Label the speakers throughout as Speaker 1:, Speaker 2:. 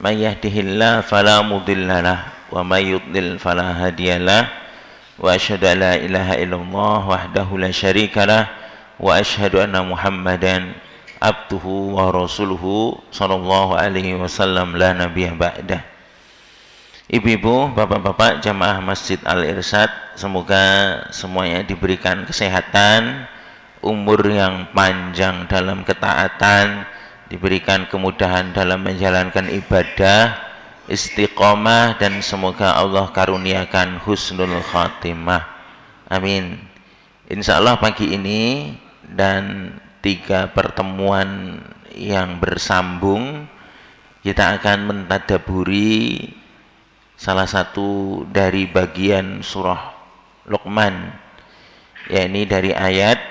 Speaker 1: من يهده الله فلا مضل له ومن يضلل فلا هادي له وأشهد أن لا إله إلا الله وحده لا شريك له وأشهد أن محمدا عبده ورسوله صلى الله عليه وسلم لا نبي بعده. Ibu-ibu, bapak-bapak jamaah Masjid Al-Irsyad, semoga semuanya diberikan kesehatan, umur yang panjang dalam ketaatan, diberikan kemudahan dalam menjalankan ibadah, istiqomah, dan semoga Allah karuniakan husnul khatimah. Amin. Insya Allah pagi ini dan 3 pertemuan yang bersambung kita akan mentadaburi salah satu dari bagian surah Luqman, yakni dari ayat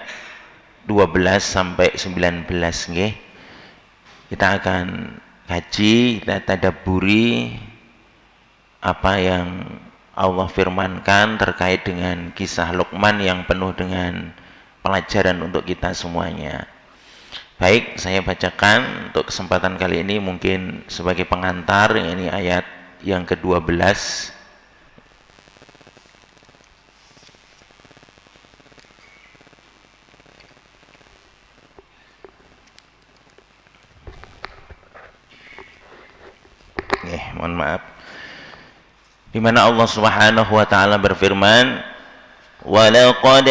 Speaker 1: 12 sampai 19 nggih. Kita akan kaji, kita tadabburi apa yang Allah firmankan terkait dengan kisah Luqman yang penuh dengan pelajaran untuk kita semuanya. Baik, saya bacakan untuk kesempatan kali ini mungkin sebagai pengantar, ini ayat yang ke-12. Mohon maaf. Di mana Allah Subhanahu wa taala berfirman, وَلَقَدْ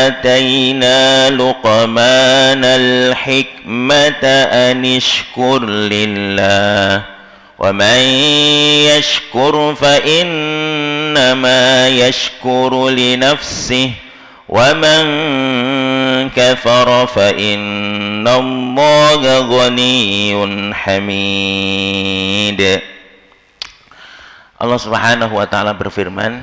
Speaker 1: آتَيْنَا لُقْمَانَ الْحِكْمَةَ أَنِ اشْكُرْ لِلَّهِ وَمَنْ يَشْكُرْ فَإِنَّمَا يَشْكُرُ لِنَفْسِهِ وَمَنْ كَفَرَ فَإِنَّ اللَّهَ غَنِيٌّ حَمِيدٌ. Allah Subhanahu wa taala berfirman,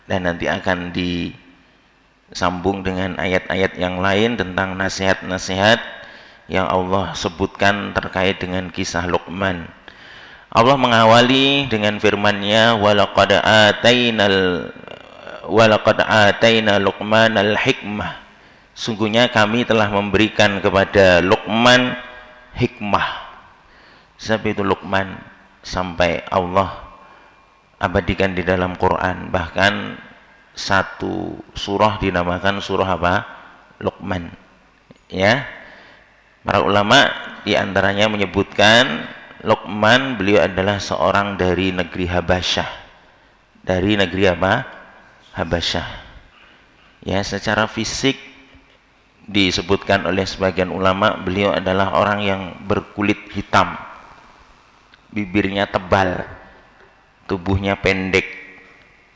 Speaker 1: dan nanti akan disambung dengan ayat-ayat yang lain tentang nasihat-nasihat yang Allah sebutkan terkait dengan kisah Luqman. Allah mengawali dengan firman-Nya, walaqad ataina Luqmanal hikmah. Sungguhnya kami telah memberikan kepada Luqman hikmah. Siapa itu Luqman? Sampai Allah abadikan di dalam Quran, bahkan satu surah dinamakan surah apa? Luqman. Ya, para ulama diantaranya menyebutkan Luqman, beliau adalah seorang dari negeri Habasyah. Dari negeri apa? Habasyah. Ya, secara fisik disebutkan oleh sebagian ulama beliau adalah orang yang berkulit hitam, bibirnya tebal, tubuhnya pendek,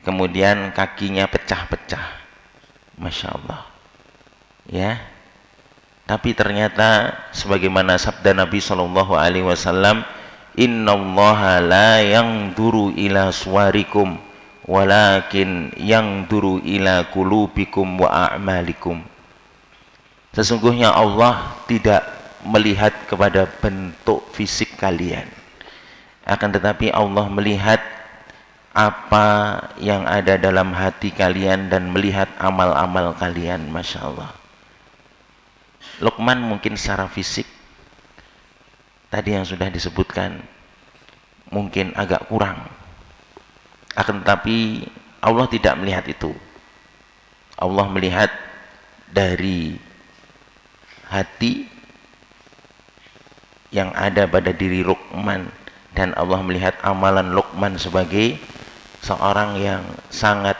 Speaker 1: kemudian kakinya pecah-pecah. Masya Allah. Ya. Tapi ternyata sebagaimana sabda Nabi SAW, innallaha la yanzuru ila suwarikum walakin yanzuru ila qulubikum wa a'malikum. Sesungguhnya Allah tidak melihat kepada bentuk fisik kalian, akan tetapi Allah melihat apa yang ada dalam hati kalian dan melihat amal-amal kalian. Masya Allah. Luqman mungkin secara fisik tadi yang sudah disebutkan mungkin agak kurang, akan tetapi Allah tidak melihat itu. Allah melihat dari hati yang ada pada diri Luqman, dan Allah melihat amalan Luqman sebagai seorang yang sangat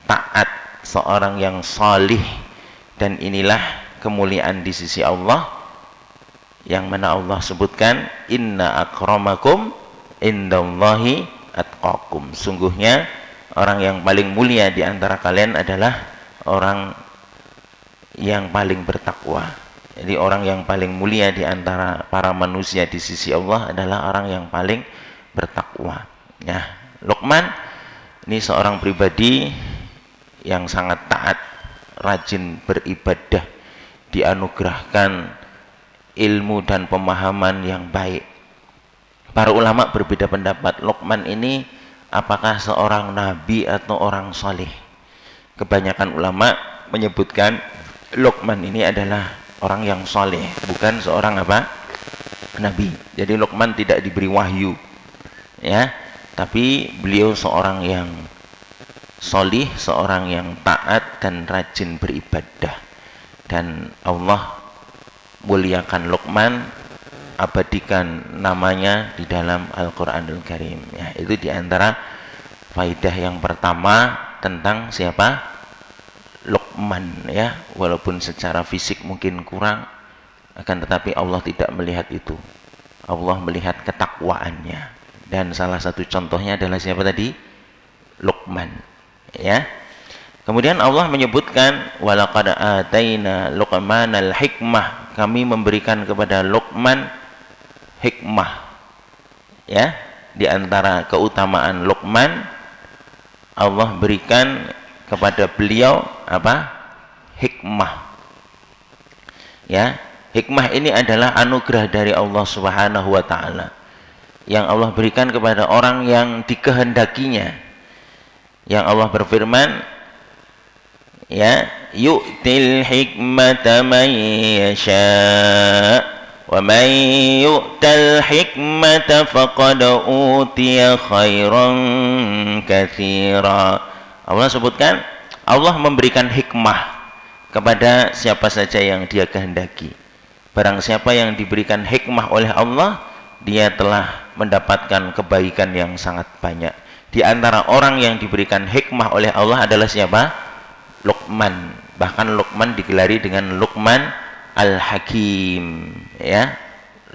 Speaker 1: taat, seorang yang salih, dan inilah kemuliaan di sisi Allah yang mana Allah sebutkan, inna akramakum indallahi atqakum. Sungguhnya orang yang paling mulia di antara kalian adalah orang yang paling bertakwa. Jadi orang yang paling mulia di antara para manusia di sisi Allah adalah orang yang paling bertakwa. Ya, Luqman ini seorang pribadi yang sangat taat, rajin beribadah, dianugerahkan ilmu dan pemahaman yang baik. Para ulama berbeda pendapat, Luqman ini apakah seorang nabi atau orang soleh. Kebanyakan ulama menyebutkan Luqman ini adalah orang yang soleh, bukan seorang apa? Nabi. Jadi Luqman tidak diberi wahyu, ya, tapi beliau seorang yang solih, seorang yang taat dan rajin beribadah, dan Allah muliakan Luqman, abadikan namanya di dalam Al-Quranul Karim. Ya, itu diantara faidah yang pertama tentang siapa? Luqman, ya. Walaupun secara fisik mungkin kurang, akan tetapi Allah tidak melihat itu. Allah melihat ketakwaannya. Dan salah satu contohnya adalah siapa tadi? Luqman, ya. Kemudian Allah menyebutkan walaqad ataina Luqmanal hikmah, kami memberikan kepada Luqman hikmah, ya. Di antara keutamaan Luqman, Allah berikan kepada beliau apa? Hikmah, ya. Hikmah ini adalah anugerah dari Allah Subhanahu wa taala yang Allah berikan kepada orang yang dikehendakinya. Yang Allah berfirman, ya, yu'til hikmata man yasha wa man yu'tal hikmata faqad utiya khairan katsira. Allah sebutkan Allah memberikan hikmah kepada siapa saja yang Dia kehendaki. Barang siapa yang diberikan hikmah oleh Allah, dia telah mendapatkan kebaikan yang sangat banyak. Di antara orang yang diberikan hikmah oleh Allah adalah siapa? Luqman. Bahkan Luqman digelari dengan Luqman Al-Hakim, ya.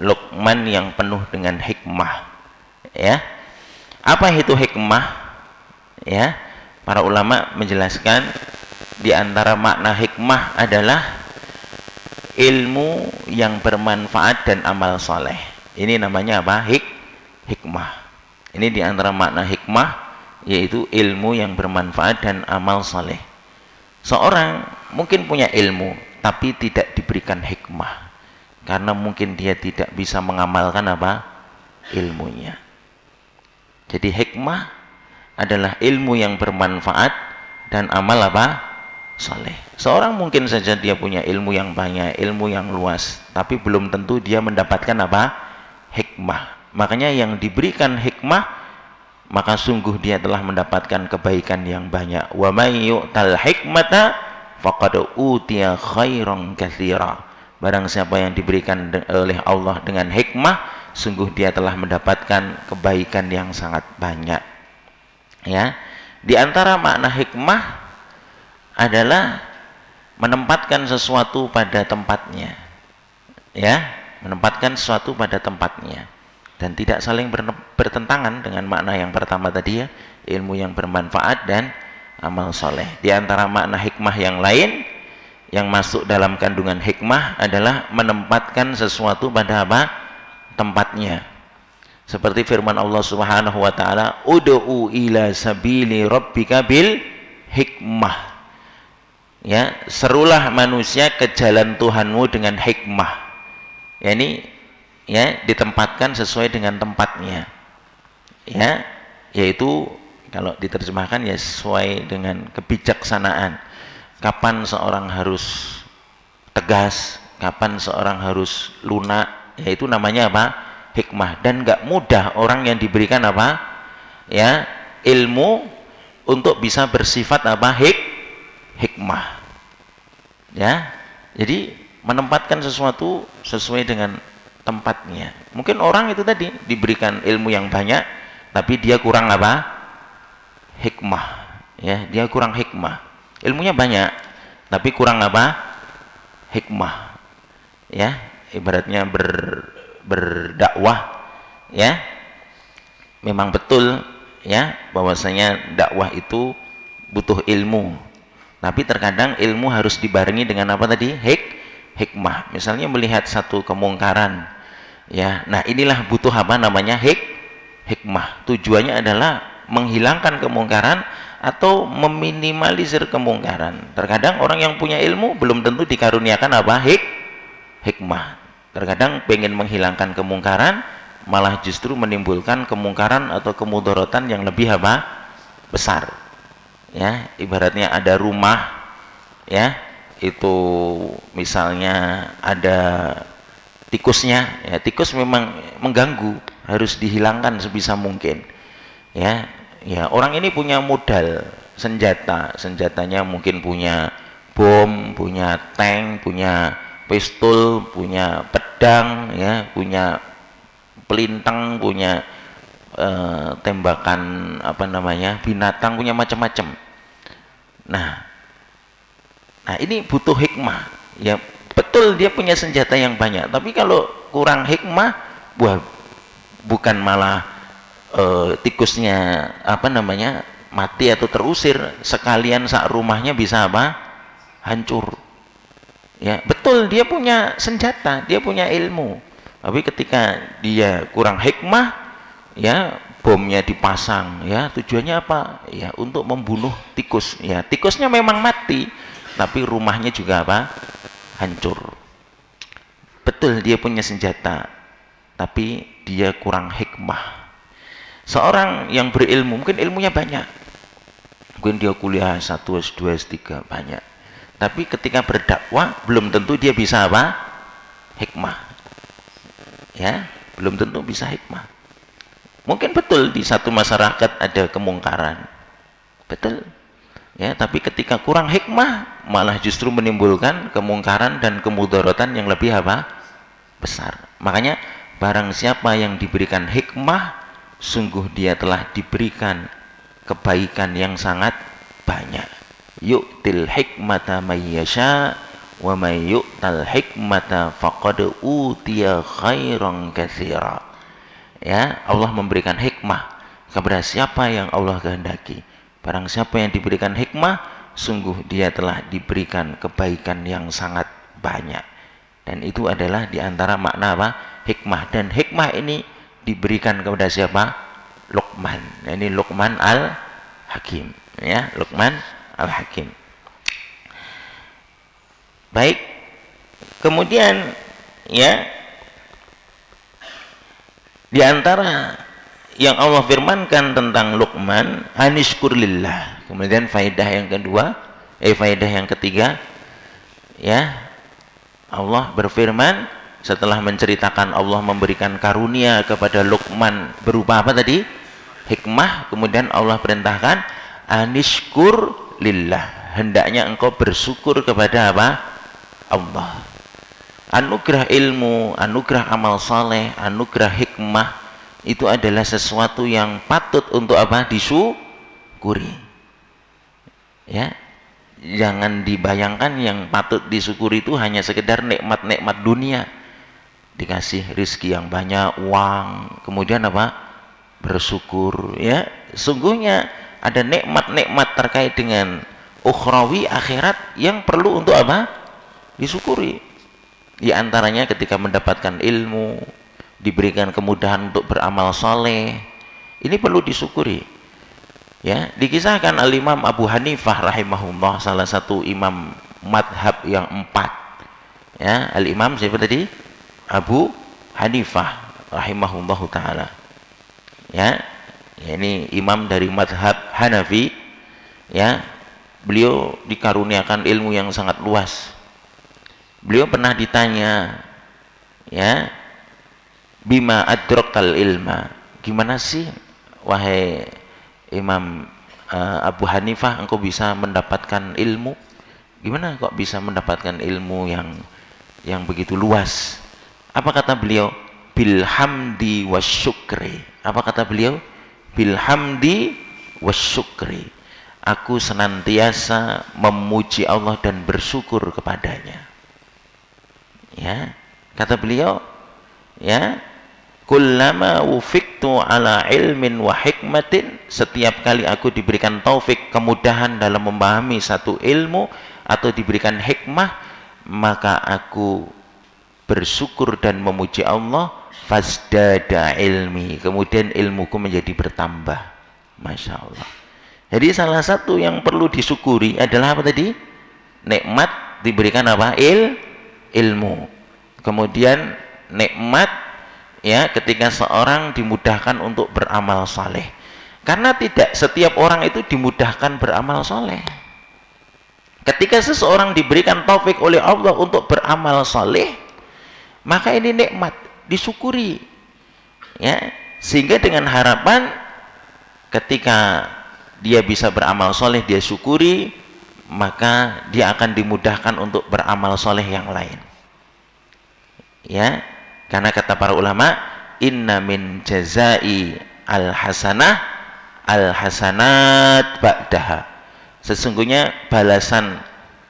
Speaker 1: Luqman yang penuh dengan hikmah, ya. Apa itu hikmah? Ya, para ulama menjelaskan di antara makna hikmah adalah ilmu yang bermanfaat dan amal soleh. Ini namanya apa? Hikmah. Ini di antara makna hikmah, yaitu ilmu yang bermanfaat dan amal soleh. Seorang mungkin punya ilmu, tapi tidak diberikan hikmah, karena mungkin dia tidak bisa mengamalkan apa? Ilmunya. Jadi hikmah adalah ilmu yang bermanfaat dan amal apa? Soleh. Seorang mungkin saja dia punya ilmu yang banyak, ilmu yang luas, tapi belum tentu dia mendapatkan apa? Hikmah. Makanya yang diberikan hikmah, maka sungguh dia telah mendapatkan kebaikan yang banyak. Wa may yu'tal hikmata faqad utiya khairan katsira. Barang siapa yang diberikan oleh Allah dengan hikmah, sungguh dia telah mendapatkan kebaikan yang sangat banyak. Ya. Di antara makna hikmah adalah menempatkan sesuatu pada tempatnya, ya, menempatkan sesuatu pada tempatnya dan tidak saling bertentangan dengan makna yang pertama tadi, ya, ilmu yang bermanfaat dan amal soleh. Di antara makna hikmah yang lain yang masuk dalam kandungan hikmah adalah menempatkan sesuatu pada apa? Tempatnya. Seperti firman Allah Subhanahu wa taala, ud'u ila sabili rabbika bil hikmah. Ya, serulah manusia ke jalan Tuhanmu dengan hikmah. Ya, ini ya ditempatkan sesuai dengan tempatnya. Ya, yaitu kalau diterjemahkan ya sesuai dengan kebijaksanaan. Kapan seorang harus tegas, kapan seorang harus lunak, yaitu namanya apa? Hikmah. Dan enggak mudah orang yang diberikan apa? Ya, ilmu untuk bisa bersifat apa? Hikmah, ya. Jadi menempatkan sesuatu sesuai dengan tempatnya. Mungkin orang itu tadi diberikan ilmu yang banyak, tapi dia kurang apa? Hikmah, ya. Dia kurang hikmah. Ilmunya banyak, tapi kurang apa? Hikmah, ya. Ibaratnya berdakwah, ya. Memang betul, ya, bahwasanya dakwah itu butuh ilmu. Tapi terkadang ilmu harus dibarengi dengan apa tadi? Hikmah. Misalnya melihat satu kemungkaran, ya. Nah, inilah butuh apa namanya? Hikmah. Tujuannya adalah menghilangkan kemungkaran atau meminimalisir kemungkaran. Terkadang orang yang punya ilmu belum tentu dikaruniakan apa? Hikmah. Terkadang pengen menghilangkan kemungkaran, malah justru menimbulkan kemungkaran atau kemudorotan yang lebih apa? Besar. Ya, ibaratnya ada rumah, ya, itu misalnya ada tikusnya, ya, tikus memang mengganggu, harus dihilangkan sebisa mungkin. Ya, ya orang ini punya modal senjata, senjatanya mungkin punya bom, punya tank, punya pistol, punya pedang, ya, punya pelintang, punya tembakan apa namanya binatang, punya macam-macam. Nah, nah ini butuh hikmah. Ya betul dia punya senjata yang banyak, tapi kalau kurang hikmah, wah, bukan malah tikusnya apa namanya mati atau terusir, sekalian sak rumahnya bisa apa hancur. Ya betul dia punya senjata, dia punya ilmu, tapi ketika dia kurang hikmah, ya bomnya dipasang, ya tujuannya apa, ya untuk membunuh tikus, ya tikusnya memang mati tapi rumahnya juga apa hancur. Betul dia punya senjata tapi dia kurang hikmah. Seorang yang berilmu mungkin ilmunya banyak, mungkin dia kuliah S1, S2, S3 banyak, tapi ketika berdakwah belum tentu dia bisa apa hikmah, ya belum tentu bisa hikmah. Mungkin betul di satu masyarakat ada kemungkaran, betul, ya, tapi ketika kurang hikmah malah justru menimbulkan kemungkaran dan kemudaratan yang lebih apa besar. Makanya barang siapa yang diberikan hikmah, sungguh dia telah diberikan kebaikan yang sangat banyak. Yu'til hikmata may yasha wa may yu'tal hikmata faqad utiya khairan katsira. Ya, Allah memberikan hikmah kepada siapa yang Allah kehendaki. Barang siapa yang diberikan hikmah, sungguh dia telah diberikan kebaikan yang sangat banyak. Dan itu adalah diantara makna apa? Hikmah. Dan hikmah ini diberikan kepada siapa? Luqman. Ini Luqman al-Hakim, ya, Luqman al-Hakim. Baik. Kemudian, ya, di antara yang Allah firmankan tentang Luqman, anishkur lillah. Kemudian faedah yang kedua, faedah yang ketiga, ya, Allah berfirman setelah menceritakan Allah memberikan karunia kepada Luqman berupa apa tadi? Hikmah. Kemudian Allah perintahkan anishkur lillah, hendaknya engkau bersyukur kepada apa? Allah. Anugerah ilmu, anugerah amal saleh, anugerah hikmah itu adalah sesuatu yang patut untuk apa? Disyukuri. Ya, jangan dibayangkan yang patut disyukuri itu hanya sekedar nikmat-nikmat dunia, dikasih rizki yang banyak, uang, kemudian apa? Bersyukur. Ya, sungguhnya ada nikmat-nikmat terkait dengan ukhrawi, akhirat yang perlu untuk apa? Disyukuri. Di antaranya ketika mendapatkan ilmu, diberikan kemudahan untuk beramal soleh, ini perlu disyukuri. Ya, dikisahkan Al-Imam Abu Hanifah rahimahullah, salah satu imam madhab yang 4. Ya, Al-Imam siapa tadi? Abu Hanifah rahimahullah taala. Ya, ini imam dari madhab Hanafi. Ya, beliau dikaruniakan ilmu yang sangat luas. Beliau pernah ditanya, ya, bima adrakal ilma, gimana sih wahai Imam Abu Hanifah engkau bisa mendapatkan ilmu? Gimana kok bisa mendapatkan ilmu yang begitu luas? Apa kata beliau? Bilhamdi wasyukri. Apa kata beliau? Bilhamdi wasyukri. Aku senantiasa memuji Allah dan bersyukur kepadanya. Ya, kata beliau, ya, kullama wufiktu ala ilmin wa hikmatin, setiap kali aku diberikan taufik, kemudahan dalam memahami satu ilmu atau diberikan hikmah, maka aku bersyukur dan memuji Allah, fasdada ilmi, kemudian ilmuku menjadi bertambah. Masya Allah. Jadi salah satu yang perlu disyukuri adalah apa tadi? Nikmat diberikan apa? Ilmu. Kemudian nikmat, ya, ketika seorang dimudahkan untuk beramal saleh. Karena tidak setiap orang itu dimudahkan beramal saleh. Ketika seseorang diberikan taufik oleh Allah untuk beramal saleh, maka ini nikmat, disyukuri. Ya, Sehingga dengan harapan ketika dia bisa beramal soleh, dia syukuri, maka dia akan dimudahkan untuk beramal soleh yang lain. Ya, karena kata para ulama, inna min jazai al-hasanah al-hasanat ba'daha. Sesungguhnya balasan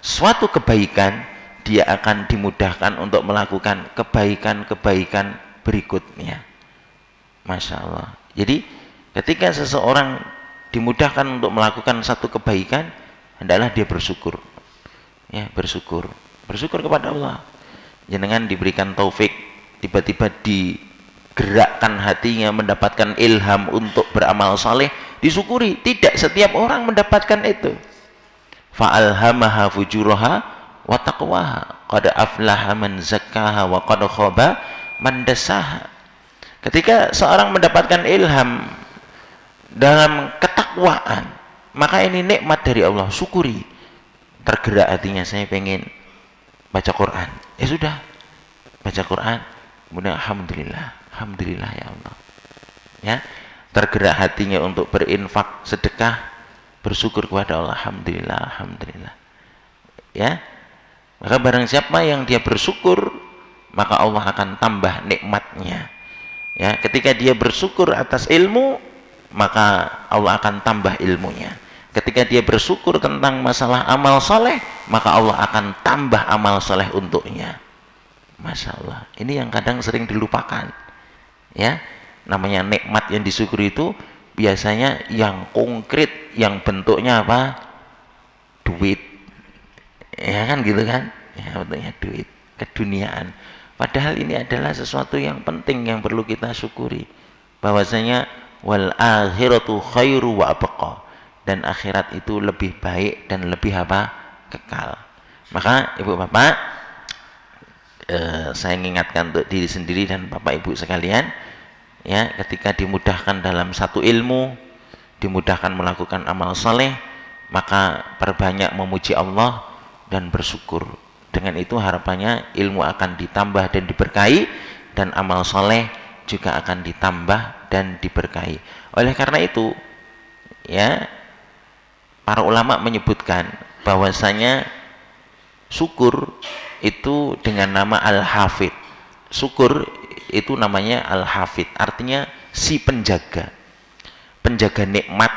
Speaker 1: suatu kebaikan, dia akan dimudahkan untuk melakukan kebaikan-kebaikan berikutnya. Masya Allah. Jadi ketika seseorang dimudahkan untuk melakukan satu kebaikan, hendaklah dia bersyukur. Ya, bersyukur kepada Allah. Jangan diberikan taufik, tiba-tiba digerakkan hatinya, mendapatkan ilham untuk beramal saleh, disyukuri. Tidak setiap orang mendapatkan itu. Fa'alhamaha fujuraha wa taqwaha, qad aflaha man zakkaha wa qad khaba man dassaha. Ketika seorang mendapatkan ilham dalam ketakwaan, maka ini nikmat dari Allah, syukuri. Tergerak hatinya, saya pengen baca Quran, ya sudah, baca Quran, kemudian alhamdulillah ya Allah, ya. Tergerak hatinya untuk berinfak, sedekah, bersyukur kepada Allah, alhamdulillah, ya. Maka barang siapa yang dia bersyukur, maka Allah akan tambah nikmatnya, ya. Ketika dia bersyukur atas ilmu, maka Allah akan tambah ilmunya. Ketika dia bersyukur tentang masalah amal soleh, maka Allah akan tambah amal soleh untuknya. Masya Allah. Ini yang kadang sering dilupakan, ya. Namanya nikmat yang disyukuri itu biasanya yang konkret, yang bentuknya apa? Duit, ya kan, gitu kan, ya, bentuknya duit, keduniaan. Padahal ini adalah sesuatu yang penting yang perlu kita syukuri, bahwasanya wal akhiratu khairu wa abqa, dan akhirat itu lebih baik dan lebih apa? Kekal. Maka ibu bapak, saya mengingatkan untuk diri sendiri dan bapak ibu sekalian, ya, ketika dimudahkan dalam satu ilmu, dimudahkan melakukan amal soleh, maka perbanyak memuji Allah dan bersyukur. Dengan itu harapannya ilmu akan ditambah dan diberkahi, dan amal soleh juga akan ditambah dan diberkahi. Oleh karena itu, ya, para ulama menyebutkan bahwasanya syukur itu dengan nama al-hafid. Syukur itu namanya al-hafid, artinya si penjaga nikmat,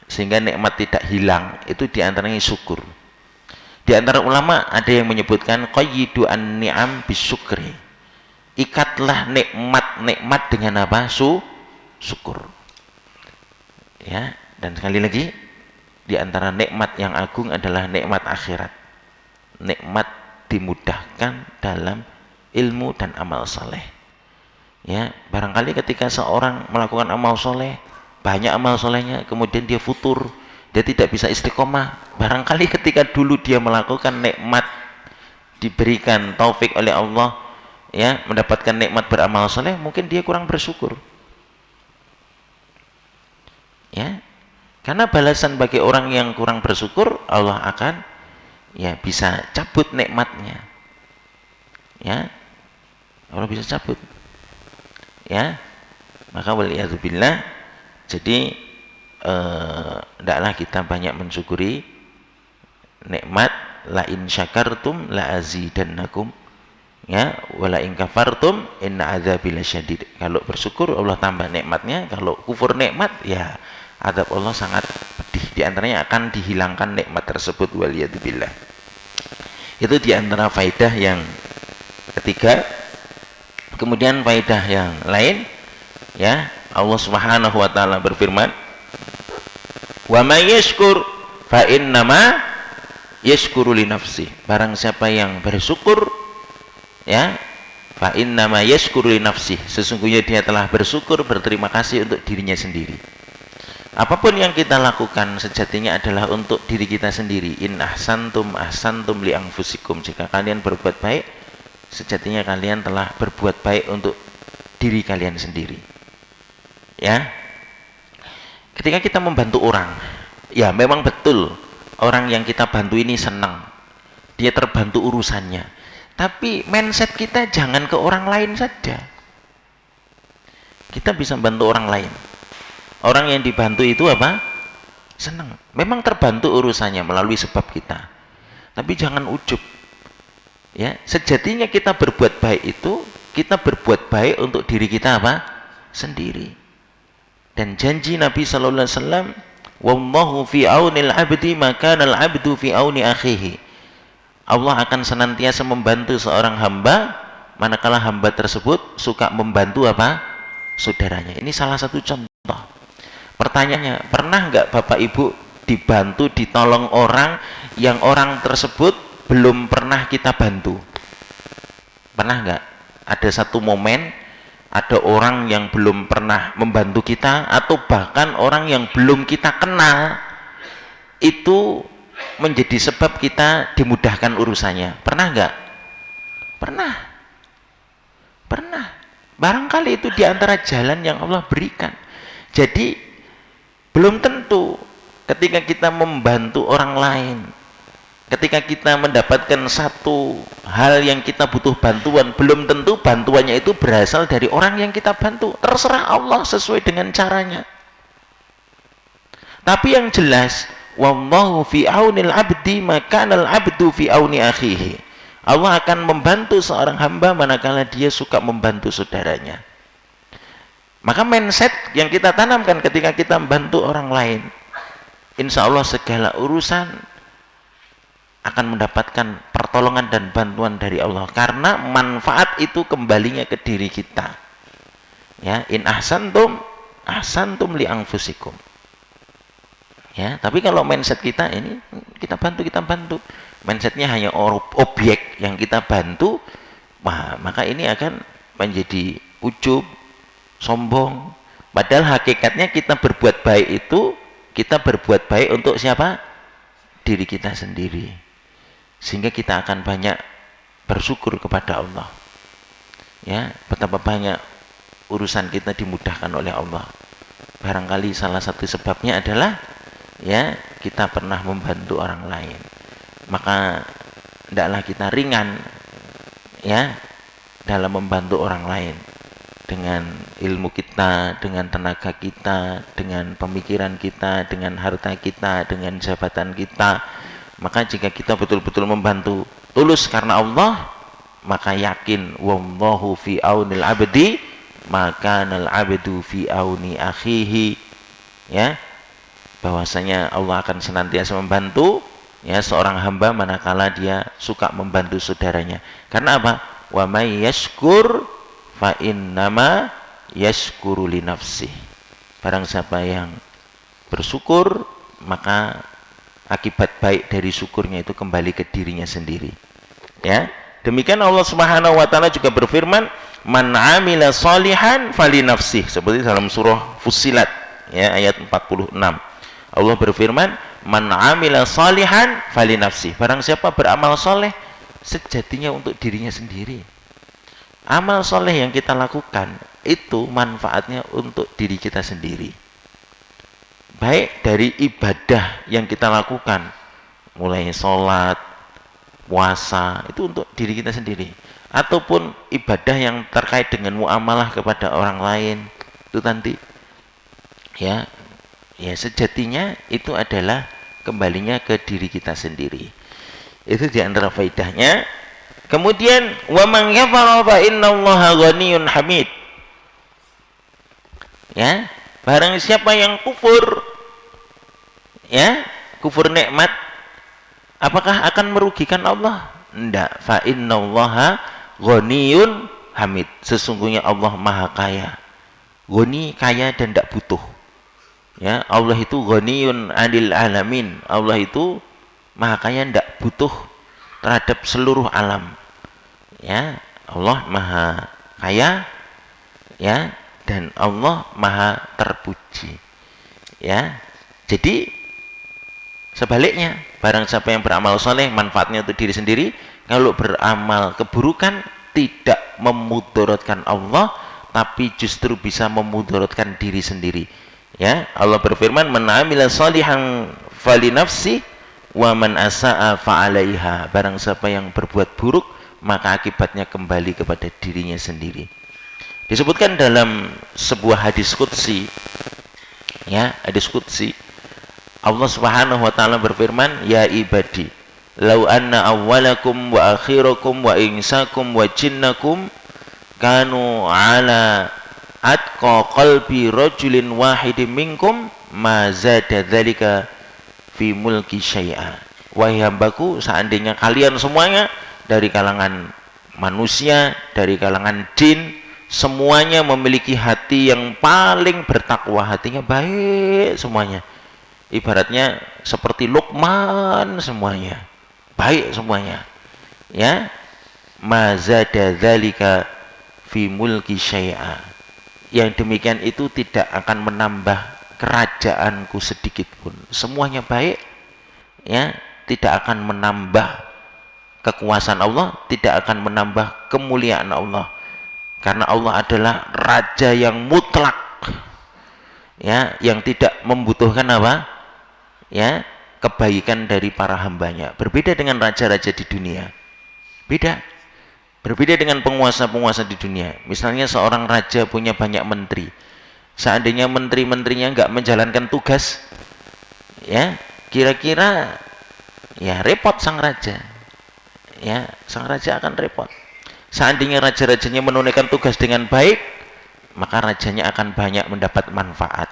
Speaker 1: sehingga nikmat tidak hilang. Itu diantaranya syukur. Di antara ulama ada yang menyebutkan qayyidu an-ni'am bisyukri, ikatlah nikmat dengan apa? Syukur, ya. Dan sekali lagi, di antara nikmat yang agung adalah nikmat akhirat, nikmat dimudahkan dalam ilmu dan amal soleh, ya. Barangkali ketika seorang melakukan amal soleh, banyak amal solehnya, kemudian dia futur, dia tidak bisa istiqomah. Barangkali ketika dulu dia melakukan nikmat, diberikan taufik oleh Allah, ya, mendapatkan nikmat beramal soleh, mungkin dia kurang bersyukur, ya. Karena balasan bagi orang yang kurang bersyukur, Allah akan, ya, bisa cabut nikmatnya, ya. Allah bisa cabut, ya. Maka waliyadzubillah, jadi hendaklah kita banyak mensyukuri nikmat. La in syakartum la azidannakum, ya, wala in kafartum inna adzabi lasyadid. Kalau bersyukur Allah tambah nikmatnya, kalau kufur nikmat, ya, azab Allah sangat pedih. Di antaranya akan dihilangkan nikmat tersebut, waliyadzubillah. Itu di antara faedah yang ketiga. Kemudian faedah yang lain, ya, Allah Subhanahu wa taala berfirman, wa may yashkur fa innama yashkuru li nafsi. Barang siapa yang bersyukur, ya, fa innama yashkuru li nafsi, sesungguhnya dia telah bersyukur, berterima kasih untuk dirinya sendiri. Apapun yang kita lakukan sejatinya adalah untuk diri kita sendiri. In ahsantum ahsantum li anfusikum. Jika kalian berbuat baik, sejatinya kalian telah berbuat baik untuk diri kalian sendiri, ya. Ketika kita membantu orang, ya, memang betul orang yang kita bantu ini senang, dia terbantu urusannya, tapi mindset kita jangan ke orang lain saja. kita bisa bantu orang lain. Orang yang dibantu itu apa? Senang. Memang terbantu urusannya melalui sebab kita. Tapi jangan ujub. Ya, sejatinya kita berbuat baik itu, kita berbuat baik untuk diri kita apa? Sendiri. Dan janji Nabi sallallahu alaihi wasallam, "Wallahu fi aunil 'abdi ma kana al-'abdu fi auni akhihi." Allah akan senantiasa membantu seorang hamba manakala hamba tersebut suka membantu apa? Saudaranya. Ini salah satu contoh. Pertanyaannya, pernah nggak Bapak Ibu dibantu, ditolong orang yang orang tersebut belum pernah kita bantu? Pernah nggak? Ada satu momen, ada orang yang belum pernah membantu kita, atau bahkan orang yang belum kita kenal, itu menjadi sebab kita dimudahkan urusannya. Pernah nggak? Pernah. Pernah. Barangkali itu diantara jalan yang Allah berikan. Jadi belum tentu ketika kita membantu orang lain, ketika kita mendapatkan satu hal yang kita butuh bantuan, belum tentu bantuannya itu berasal dari orang yang kita bantu. Terserah Allah sesuai dengan caranya. Tapi yang jelas, wallahu fi aunil 'abdi ma kana al-'abdu fi auni akhihi. Allah akan membantu seorang hamba manakala dia suka membantu saudaranya. Maka mindset yang kita tanamkan ketika kita membantu orang lain, insya Allah segala urusan akan mendapatkan pertolongan dan bantuan dari Allah, karena manfaat itu kembalinya ke diri kita. Ya, in ahsantum li anfusikum. Ya, tapi kalau mindset kita ini kita bantu, mindsetnya hanya objek yang kita bantu, maka ini akan menjadi ujub, sombong. Padahal hakikatnya kita berbuat baik itu, kita berbuat baik untuk siapa? Diri kita sendiri. Sehingga kita akan banyak bersyukur kepada Allah. Ya, betapa banyak urusan kita dimudahkan oleh Allah. Barangkali salah satu sebabnya adalah ya, kita pernah membantu orang lain. Maka hendaklah kita ringan ya dalam membantu orang lain, dengan ilmu kita, dengan tenaga kita, dengan pemikiran kita, dengan harta kita, dengan jabatan kita. Maka jika kita betul-betul membantu tulus karena Allah, maka yakin wallahu fi aunil 'abdi maka nal 'abdu fi auni akhihi, ya, bahwasanya Allah akan senantiasa membantu ya seorang hamba manakala dia suka membantu saudaranya. Karena apa? Wa may yashkur fa innama yashkuru li nafsi. Barang siapa yang bersyukur, maka akibat baik dari syukurnya itu kembali ke dirinya sendiri. Ya, demikian Allah Subhanahu wa taala juga berfirman, "Man 'amila shalihan fali nafsi." Seperti dalam surah Fussilat ya ayat 46. Allah berfirman, "Man 'amila shalihan fali nafsi." Barang siapa beramal soleh, sejatinya untuk dirinya sendiri. Amal soleh yang kita lakukan itu manfaatnya untuk diri kita sendiri. Baik dari ibadah yang kita lakukan, mulai sholat, puasa, itu untuk diri kita sendiri. Ataupun ibadah yang terkait dengan muamalah kepada orang lain, itu nanti ya sejatinya itu adalah kembalinya ke diri kita sendiri. Itu di antara faedahnya. Kemudian wa man kafara fa innallaha ghaniyyun hamid. Ya, barang siapa yang kufur, ya, kufur nikmat, apakah akan merugikan Allah? Tidak. Fa innallaha ghaniyyun hamid. Sesungguhnya Allah Maha Kaya. Ghani, kaya dan tidak butuh. Ya, Allah itu ghaniyun 'anil alamin. Allah itu Maha Kaya, tidak butuh terhadap seluruh alam. Ya, Allah Maha Kaya, ya, dan Allah Maha terpuji. Ya, jadi sebaliknya, barang siapa yang beramal soleh manfaatnya untuk diri sendiri, kalau beramal keburukan tidak memudaratkan Allah, tapi justru bisa memudaratkan diri sendiri. Ya, Allah berfirman, "Man 'amila shalihan fali nafsi wa man asa'a fa 'alaiha." Barang siapa yang berbuat buruk, maka akibatnya kembali kepada dirinya sendiri. Disebutkan dalam sebuah hadis qudsi, ya, hadis qudsi, Allah Subhanahu wa taala berfirman, "Ya ibadi, law anna awwalakum wa akhirakum wa insakum wa jinnakum kanu ala atqa qalbi rajulin wahidin minkum ma zada dzalika fi mulki syai'a." Wahai hambaku, seandainya kalian semuanya dari kalangan manusia, dari kalangan jin, semuanya memiliki hati yang paling bertakwa, hatinya baik semuanya, ibaratnya seperti Luqman, semuanya baik semuanya, ya, mazada dzalika fi mulki syai'a, yang demikian itu tidak akan menambah kerajaanku sedikit pun, semuanya baik, ya, tidak akan menambah kekuasaan Allah, tidak akan menambah kemuliaan Allah, karena Allah adalah raja yang mutlak, ya, yang tidak membutuhkan apa, ya, kebaikan dari para hambanya. Berbeda dengan raja-raja di dunia, berbeda dengan penguasa-penguasa di dunia. Misalnya seorang raja punya banyak menteri, seandainya menteri-menterinya nggak menjalankan tugas, ya, kira-kira ya repot sang raja, ya, sang raja akan repot. Seandainya raja-rajanya menunaikan tugas dengan baik, maka rajanya akan banyak mendapat manfaat.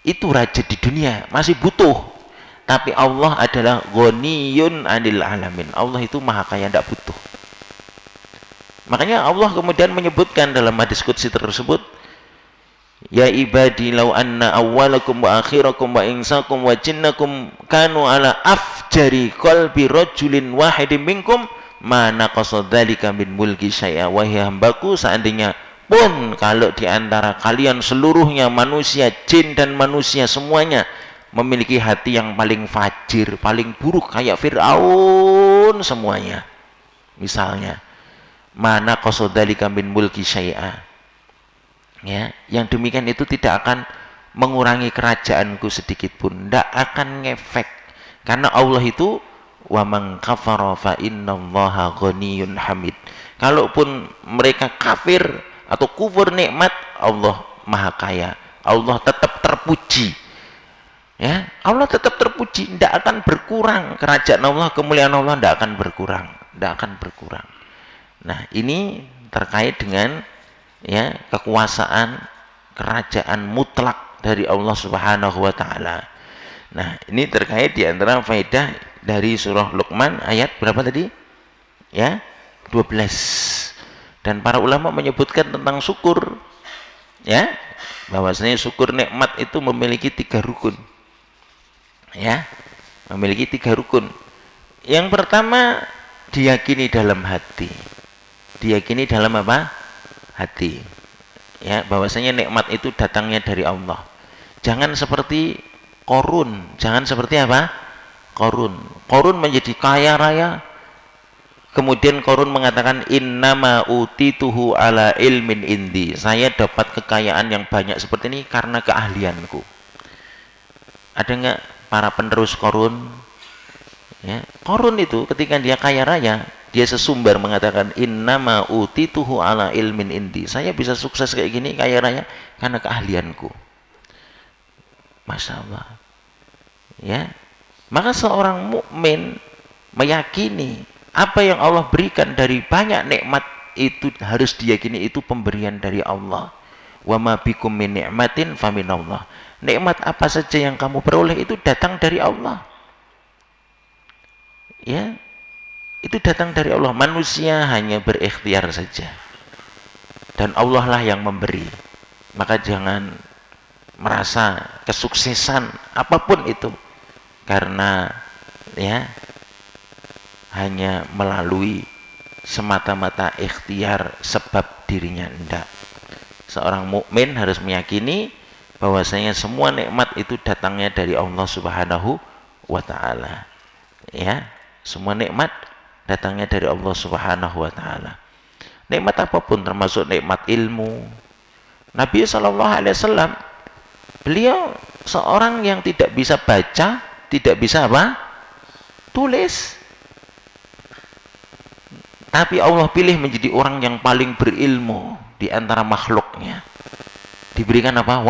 Speaker 1: Itu raja di dunia masih butuh, tapi Allah adalah ghaniyun 'anil alamin. Allah itu maha kaya, tidak butuh. Makanya Allah kemudian menyebutkan dalam hadis qudsi tersebut, "Ya ibadi law anna awwalakum wa akhirakum wa insakum wa jinnakum kanu ala afjari qalbi rajulin wahidin minkum ma naqasa dzalika min mulki syai'a." Wahai hambaku, seandainya pun kalau di antara kalian seluruhnya, manusia, jin dan manusia semuanya memiliki hati yang paling fajir, paling buruk kayak Fir'aun semuanya, misalnya, mana qasadzalika min mulki syai'a, ya, yang demikian itu tidak akan mengurangi kerajaanku sedikit pun, tidak akan ngefek, karena Allah itu wa man kafara fa innallaha ghaniyyun hamid. Kalaupun mereka kafir atau kufur nikmat, Allah maha kaya, Allah tetap terpuji, ya, Allah tetap terpuji, tidak akan berkurang kerajaan Allah, kemuliaan Allah tidak akan berkurang, tidak akan berkurang. Nah, ini terkait dengan, ya, kekuasaan kerajaan mutlak dari Allah Subhanahu wa taala. Nah, ini terkait di antara faedah dari surah Luqman ayat berapa tadi? Ya, 12. Dan para ulama menyebutkan tentang syukur, ya, bahwasanya syukur nikmat itu memiliki 3 rukun. Ya, memiliki 3 rukun. Yang pertama, diyakini dalam hati. Diyakini dalam apa? Hati. Ya, bahwasanya nikmat itu datangnya dari Allah. Jangan seperti Qarun. Jangan seperti apa? Qarun. Qarun menjadi kaya raya. Kemudian Qarun mengatakan, innama utituhu ala ilmin indi. Saya dapat kekayaan yang banyak seperti ini karena keahlianku. Ada nggak para penerus Qarun? Ya, Qarun itu ketika dia kaya raya, dia sesumbar mengatakan, innama utituhu ala ilmin indi. Saya bisa sukses kayak gini, kaya raya, karena keahlianku. Masya Allah. Ya, maka seorang mukmin meyakini apa yang Allah berikan dari banyak nikmat itu harus diyakini itu pemberian dari Allah. Wa ma bikum min ni'matin faminallah. Nikmat apa saja yang kamu peroleh itu datang dari Allah. Ya, itu datang dari Allah. Manusia hanya berikhtiar saja, dan Allah lah yang memberi. Maka jangan merasa kesuksesan apapun itu karena, ya, hanya melalui semata-mata ikhtiar sebab dirinya enggak. Seorang mukmin harus meyakini bahwasanya semua nikmat itu datangnya dari Allah Subhanahu wa taala. Ya, semua nikmat datangnya dari Allah Subhanahu wa taala. Nikmat apapun, termasuk nikmat ilmu. Nabi SAW, beliau seorang yang tidak bisa baca, tidak bisa apa? Tulis. Tapi Allah pilih menjadi orang yang paling berilmu. di antara makhluknya diberikan apa?